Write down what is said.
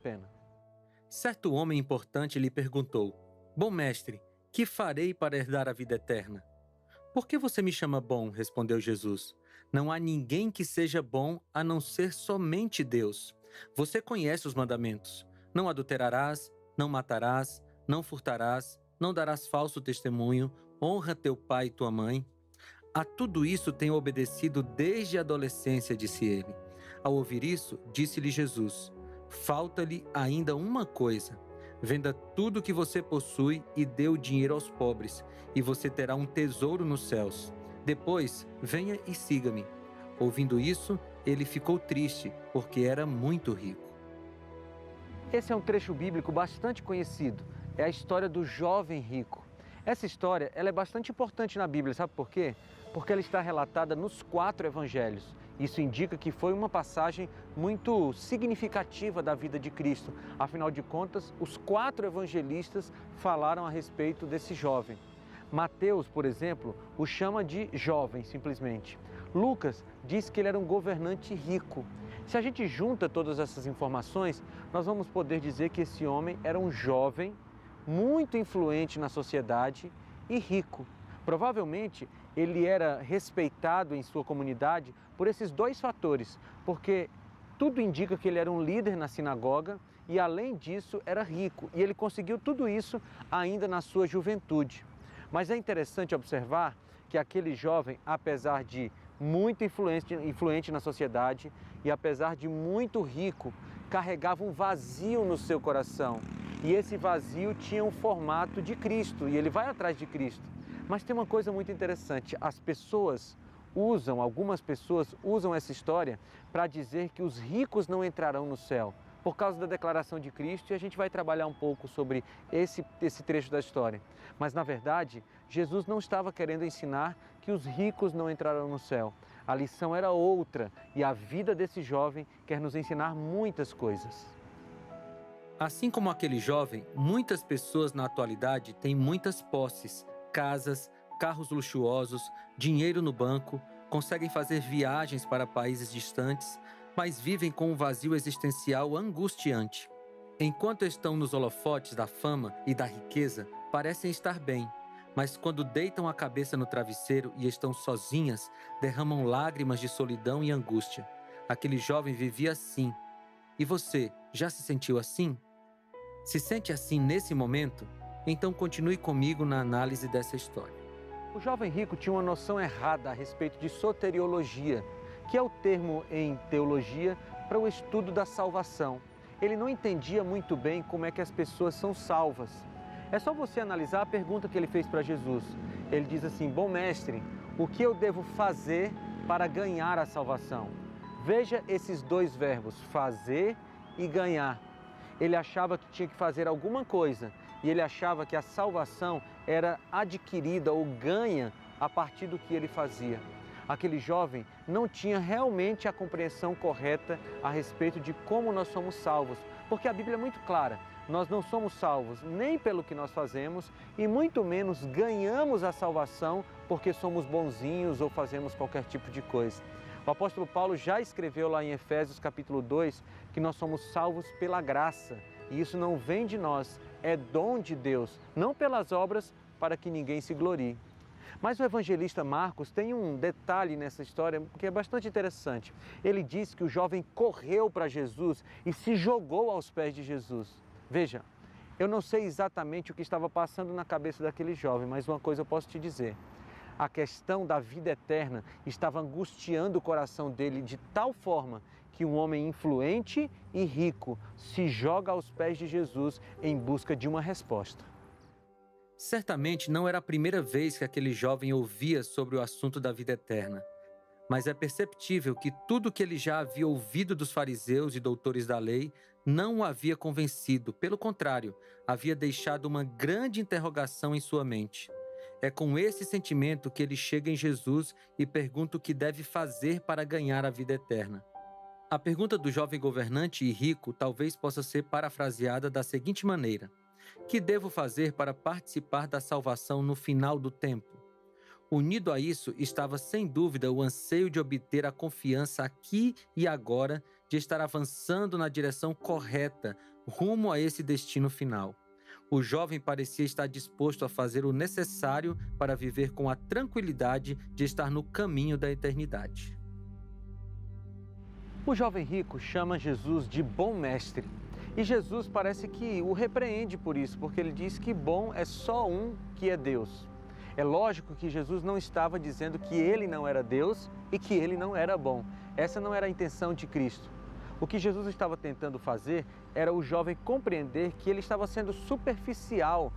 pena. Certo homem importante lhe perguntou: Bom mestre, que farei para herdar a vida eterna? Por que você me chama bom? Respondeu Jesus. Não há ninguém que seja bom a não ser somente Deus. Você conhece os mandamentos: não adulterarás, não matarás, não furtarás, não darás falso testemunho, honra teu pai e tua mãe. A tudo isso tenho obedecido desde a adolescência, disse ele. Ao ouvir isso, disse-lhe Jesus: Falta-lhe ainda uma coisa. Venda tudo o que você possui e dê o dinheiro aos pobres, e você terá um tesouro nos céus. Depois, venha e siga-me. Ouvindo isso, ele ficou triste, porque era muito rico. Esse é um trecho bíblico bastante conhecido. É a história do jovem rico. Essa história ela é bastante importante na Bíblia, sabe por quê? Porque ela está relatada nos 4 evangelhos. Isso indica que foi uma passagem muito significativa da vida de Cristo. Afinal de contas, os 4 evangelistas falaram a respeito desse jovem. Mateus, por exemplo, o chama de jovem, simplesmente. Lucas diz que ele era um governante rico. Se a gente junta todas essas informações, nós vamos poder dizer que esse homem era um jovem muito influente na sociedade e rico. Provavelmente ele era respeitado em sua comunidade por esses 2 fatores, porque tudo indica que ele era um líder na sinagoga e, além disso, era rico. E ele conseguiu tudo isso ainda na sua juventude. Mas é interessante observar que aquele jovem, apesar de muito influente na sociedade e apesar de muito rico, carregava um vazio no seu coração. E esse vazio tinha um formato de Cristo, e ele vai atrás de Cristo. Mas tem uma coisa muito interessante: algumas pessoas usam essa história para dizer que os ricos não entrarão no céu, por causa da declaração de Cristo, e a gente vai trabalhar um pouco sobre esse trecho da história. Mas, na verdade, Jesus não estava querendo ensinar que os ricos não entrarão no céu. A lição era outra, e a vida desse jovem quer nos ensinar muitas coisas. Assim como aquele jovem, muitas pessoas na atualidade têm muitas posses, casas, carros luxuosos, dinheiro no banco, conseguem fazer viagens para países distantes, mas vivem com um vazio existencial angustiante. Enquanto estão nos holofotes da fama e da riqueza, parecem estar bem, mas quando deitam a cabeça no travesseiro e estão sozinhas, derramam lágrimas de solidão e angústia. Aquele jovem vivia assim. E você, já se sentiu assim? Se sente assim nesse momento? Então continue comigo na análise dessa história. O jovem rico tinha uma noção errada a respeito de soteriologia, que é o termo em teologia para o estudo da salvação. Ele não entendia muito bem como é que as pessoas são salvas. É só você analisar a pergunta que ele fez para Jesus. Ele diz assim: Bom mestre, o que eu devo fazer para ganhar a salvação? Veja esses 2 verbos, fazer e ganhar. Ele achava que tinha que fazer alguma coisa e ele achava que a salvação era adquirida ou ganha a partir do que ele fazia. Aquele jovem não tinha realmente a compreensão correta a respeito de como nós somos salvos, porque a Bíblia é muito clara: nós não somos salvos nem pelo que nós fazemos e muito menos ganhamos a salvação porque somos bonzinhos ou fazemos qualquer tipo de coisa. O apóstolo Paulo já escreveu lá em Efésios capítulo 2 que nós somos salvos pela graça, e isso não vem de nós, é dom de Deus, não pelas obras para que ninguém se glorie. Mas o evangelista Marcos tem um detalhe nessa história que é bastante interessante. Ele diz que o jovem correu para Jesus e se jogou aos pés de Jesus. Veja, eu não sei exatamente o que estava passando na cabeça daquele jovem, mas uma coisa eu posso te dizer: a questão da vida eterna estava angustiando o coração dele de tal forma que um homem influente e rico se joga aos pés de Jesus em busca de uma resposta. Certamente não era a primeira vez que aquele jovem ouvia sobre o assunto da vida eterna, mas é perceptível que tudo o que ele já havia ouvido dos fariseus e doutores da lei não o havia convencido, pelo contrário, havia deixado uma grande interrogação em sua mente. É com esse sentimento que ele chega em Jesus e pergunta o que deve fazer para ganhar a vida eterna. A pergunta do jovem governante e rico talvez possa ser parafraseada da seguinte maneira: que devo fazer para participar da salvação no final do tempo? Unido a isso estava sem dúvida o anseio de obter a confiança aqui e agora de estar avançando na direção correta rumo a esse destino final. O jovem parecia estar disposto a fazer o necessário para viver com a tranquilidade de estar no caminho da eternidade. O jovem rico chama Jesus de bom mestre. E Jesus parece que o repreende por isso, porque ele diz que bom é só um, que é Deus. É lógico que Jesus não estava dizendo que ele não era Deus e que ele não era bom. Essa não era a intenção de Cristo. O que Jesus estava tentando fazer era o jovem compreender que ele estava sendo superficial